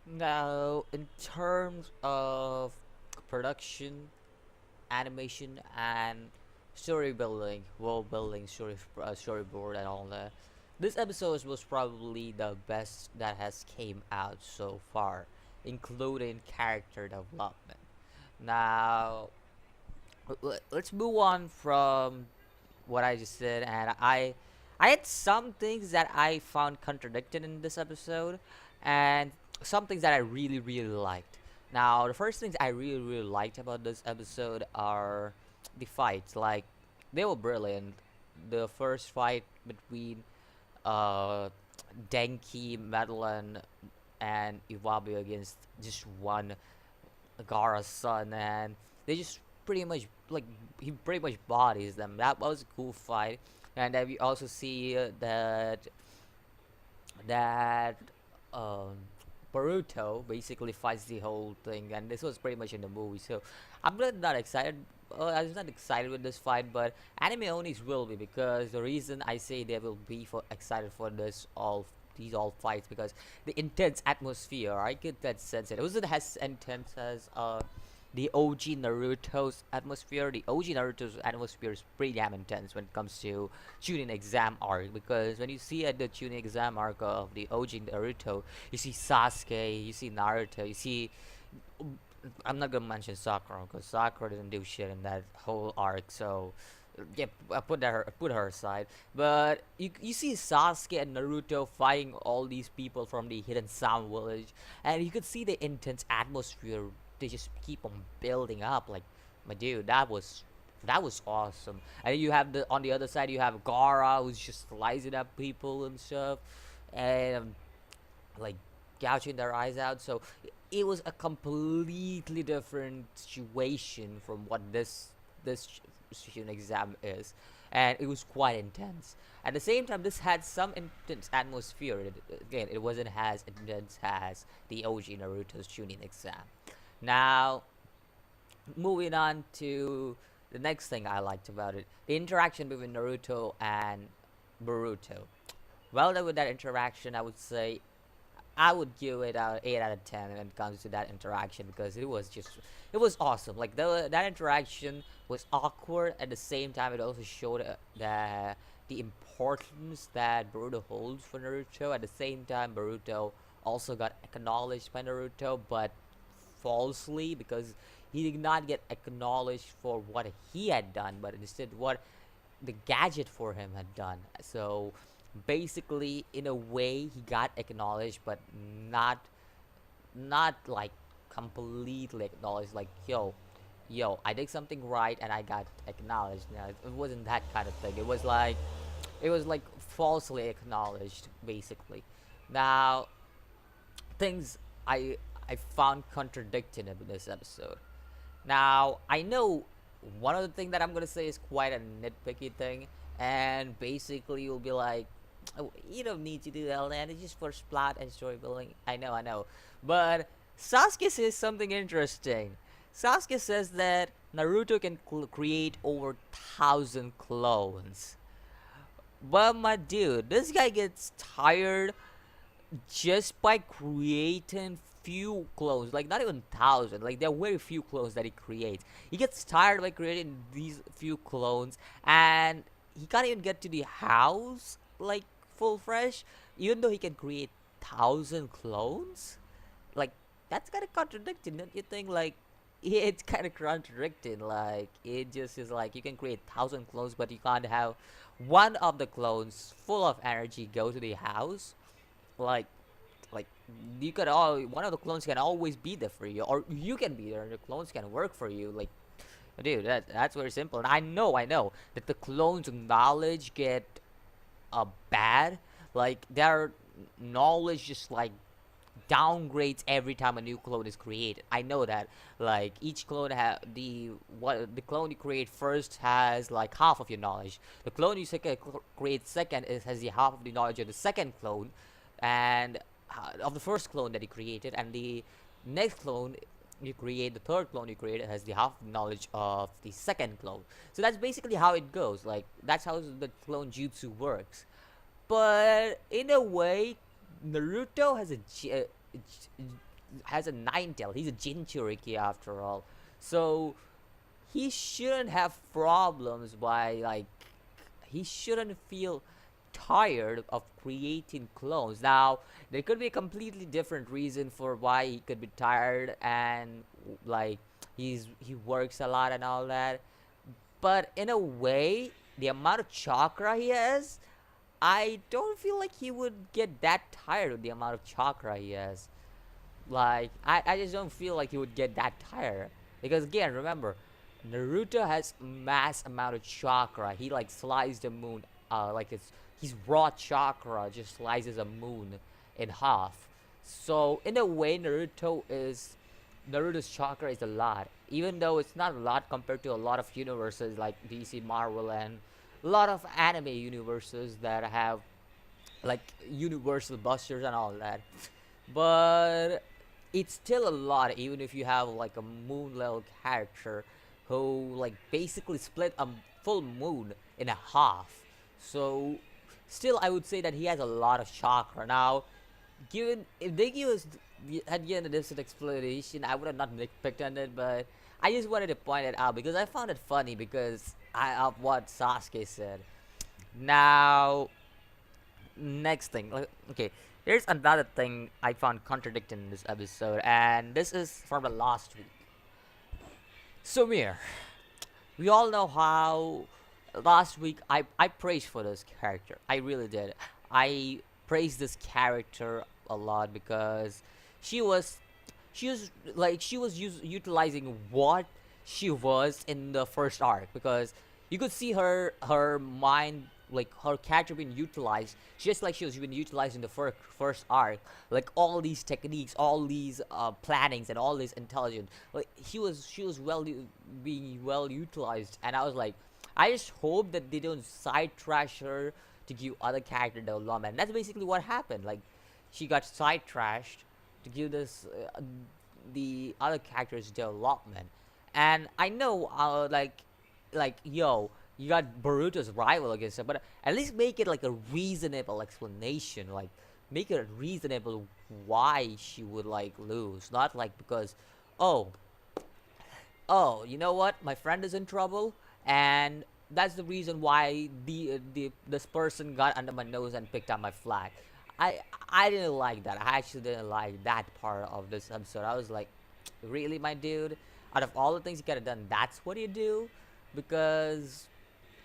Now, in terms of production, animation, and story building, world building, storyboard, and all that, this episode was probably the best that has came out so far, including character development. Now, let's move on from what I just said, and I had some things that I found contradicted in this episode, and some things that I really liked. Now, the first things I really liked about this episode are the fights. Like, they were brilliant. The first fight between uh Denki, Madeline, and Iwabi against just one Gara's son, and they just pretty much like he pretty much bodies them. That was a cool fight, and then we also see that um, Boruto basically fights the whole thing, and this was pretty much in the movie. So I'm really not excited. I was not excited with this fight, but anime onlys will be, because the reason I say they will be for excited for this all these all fights, because the intense atmosphere, I get that sense. It wasn't as intense as the OG Naruto's atmosphere. The OG Naruto's atmosphere is pretty damn intense when it comes to Chunin exam arc, because when you see at the Chunin exam arc of the OG Naruto, you see Sasuke, you see Naruto, you see. I'm not gonna mention Sakura because Sakura didn't do shit in that whole arc, so yeah, I put her aside. But you see Sasuke and Naruto fighting all these people from the hidden Sound Village, and you could see the intense atmosphere. They just keep on building up. Like, my dude, that was awesome. And you have the on the other side, you have Gara who's just slicing up people and stuff, and like gouging their eyes out. So it was a completely different situation from what this student exam is, and it was quite intense. At the same time, this had some intense atmosphere. Again, it wasn't as intense as the OG Naruto's Chunin exam. Now, moving on to the next thing I liked about it, the interaction between Naruto and Boruto. Well, with that interaction, I would say I would give it a 8 out of 10 when it comes to that interaction, because it was awesome. Like, that interaction was awkward. At the same time, it also showed the importance that Boruto holds for Naruto. At the same time, Boruto also got acknowledged by Naruto, but falsely, because he did not get acknowledged for what he had done, but instead what the gadget for him had done. So basically, in a way, he got acknowledged, but not not like completely acknowledged. Like, yo, I did something right and I got acknowledged. No, it wasn't that kind of thing. It was like falsely acknowledged, basically. Now, things I found contradicting in this episode. Now, I know one of the things that I'm gonna say is quite a nitpicky thing, and basically you'll be like, oh, you don't need to do that, and it's just for plot and story building. I know, but Sasuke says something interesting. Sasuke says that Naruto can create over 1,000 clones. But my dude, this guy gets tired just by creating few clones, like not even thousand, like there are very few clones that he creates. He gets tired by creating these few clones, and he can't even get to the house like full fresh, even though he can create 1,000 clones. Like, that's kind of contradicting, don't you think? Like, it's kind of contradicting. Like, it just is like you can create 1,000 clones, but you can't have one of the clones full of energy go to the house. like like you could all one of the clones can always be there for you, or you can be there and the clones can work for you. Like, dude, that's very simple. And I know that the clones knowledge get bad. Like, their knowledge just like downgrades every time a new clone is created. I know that. Like, each clone the clone you create first has like half of your knowledge. The clone you create second has the half of the knowledge of the second clone, and of the first clone that you created, and the next clone you create, the third clone you create has the half knowledge of the second clone. So that's basically how it goes. Like, that's how the clone jutsu works. But in a way, Naruto has has a nine tail. He's a Jinchuriki after all. So he shouldn't have problems by like he shouldn't feel tired of creating clones. Now, there could be a completely different reason for why he could be tired and like he works a lot and all that. But in a way, the amount of chakra he has, I don't feel like he would get that tired with the amount of chakra he has. Like I just don't feel like he would get that tired. Because again, remember, Naruto has mass amount of chakra. He like sliced the moon like it's his raw chakra just slices a moon in half. So in a way Naruto's chakra is a lot. Even though it's not a lot compared to a lot of universes like DC, Marvel, and a lot of anime universes that have like universal busters and all that. But it's still a lot even if you have like a moon level character who like basically split a full moon in a half. So still I would say that he has a lot of chakra. Now, given if they give us had given a different explanation, I would have not picked on it, but I just wanted to point it out because I found it funny because of what Sasuke said. Now, next thing, okay, here's another thing I found contradicting in this episode, and this is from the last week. Sumir, we all know how last week I praised for this character. I really did. I praised this character a lot because she was utilizing what she was in the first arc, because you could see her mind, like her character being utilized just like she was being utilized in the first arc, like all these techniques, all these plannings, and all this intelligence. Like she was being well utilized, and I was like, I just hope that they don't side trash her to give other character development. That's basically what happened. Like she got side trashed to give this the other characters development. And I know like yo, you got Boruto's rival against her, but at least make it like a reasonable explanation. Like make it reasonable why she would like lose, not like because oh you know what, my friend is in trouble, and that's the reason why the this person got under my nose and picked up my flag. I didn't like that. I actually didn't like that part of this episode. I was like, really, my dude? Out of all the things you could have done, that's what you do? Because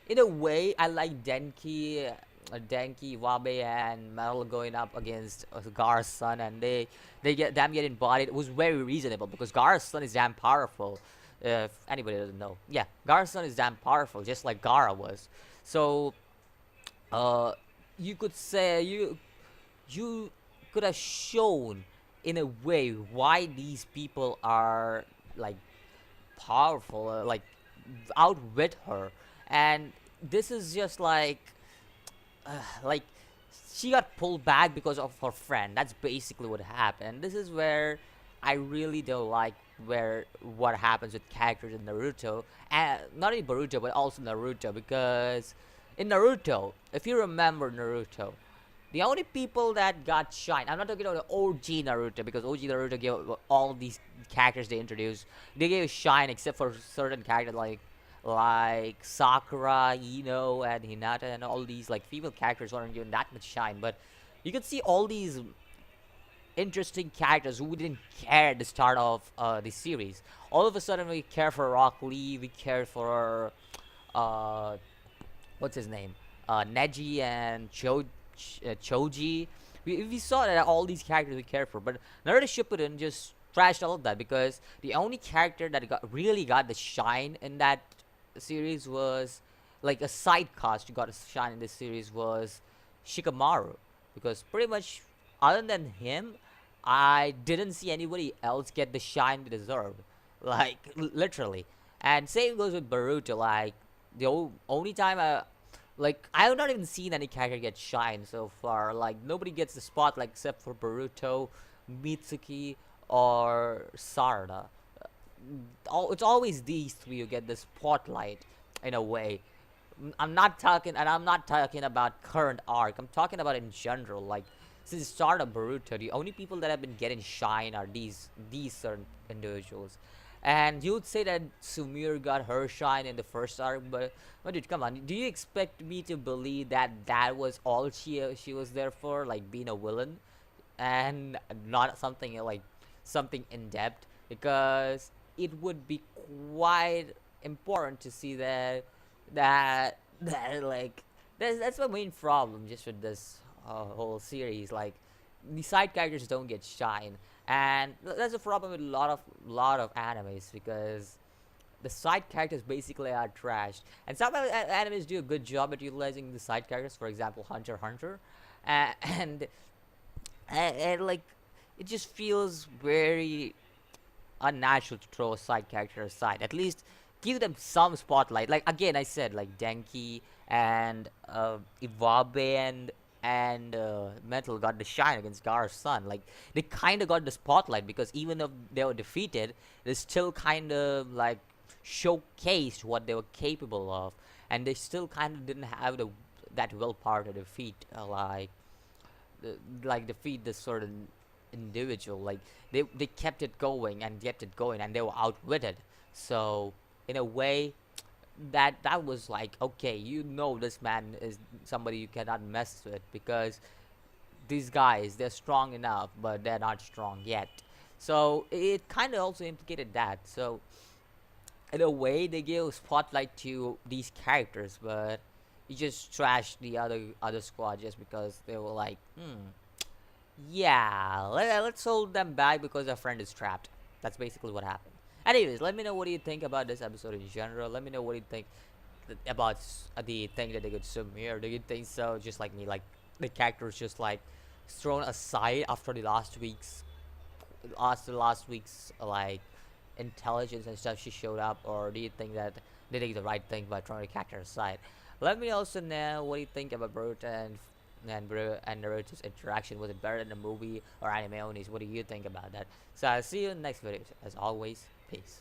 in a way, I like Denki, Wabe, and Metal going up against Gar's son, and they get them getting bodied. It was very reasonable because Gar's son is damn powerful. If anybody doesn't know, yeah, Gar's son is damn powerful, just like Gara was. So, you could say you could have shown in a way why these people are like powerful, like outwit her, and this is just like she got pulled back because of her friend. That's basically what happened. This is where I really don't like where what happens with characters in Naruto, and not only Boruto but also Naruto, because in Naruto, if you remember Naruto, the only people that got shine, I'm not talking about the OG Naruto, because OG Naruto gave all these characters they introduced, they gave shine except for certain characters like Sakura, Ino, and Hinata, and all these like female characters weren't given that much shine. But you could see all these interesting characters who didn't care at the start of the series. All of a sudden, we care for Rock Lee, we care for uh, what's his name, Neji and Choji. We saw that all these characters we care for, but Naruto Shippuden just trashed all of that, because the only character that really got the shine in that series was like a side cast who got a shine in this series was Shikamaru, because pretty much other than him, I didn't see anybody else get the shine they deserved, like literally. And same goes with Boruto. Like the only time I have not even seen any character get shine so far. Like nobody gets the spotlight except for Boruto, Mitsuki, or Sarada. It's always these three who get the spotlight in a way. I'm not talking about current arc. I'm talking about in general. Like since the start of Boruto, the only people that have been getting shine are these certain individuals. And you would say that Sumir got her shine in the first arc, but dude, come on, do you expect me to believe that that was all she was there for, like being a villain, and not something like something in depth? Because it would be quite important to see that like that's my main problem just with this whole series. Like the side characters don't get shine, and that's a problem with a lot of animes because the side characters basically are trashed. And some animes do a good job at utilizing the side characters. For example, Hunter x Hunter, and, and like it just feels very unnatural to throw a side character aside. At least give them some spotlight. Like again, I said like Denki and Iwabe and Metal got the shine against Gar's son. Like they kind of got the spotlight because even though they were defeated, they still kind of like showcased what they were capable of, and they still kind of didn't have that willpower to defeat like defeat this sort of individual. Like they kept it going and kept it going, and they were outwitted. So in a way, that was like, okay, this man is somebody you cannot mess with because these guys, they're strong enough, but they're not strong yet. So it kind of also implicated that. So in a way, they gave spotlight to these characters, but you just trashed the other squad just because they were like, yeah, let's hold them back because our friend is trapped. That's basically what happened. Anyways, let me know what do you think about this episode in general. Let me know what you think about the thing that they could submit. Do you think so? Just like me, like the characters just like thrown aside after the last week's like intelligence and stuff she showed up, or do you think that they did the right thing by throwing the character aside? Let me also know what you think about Boruto and Naruto's interaction. Was it better than the movie or anime only? What do you think about that? So I'll see you in the next video. As always, peace.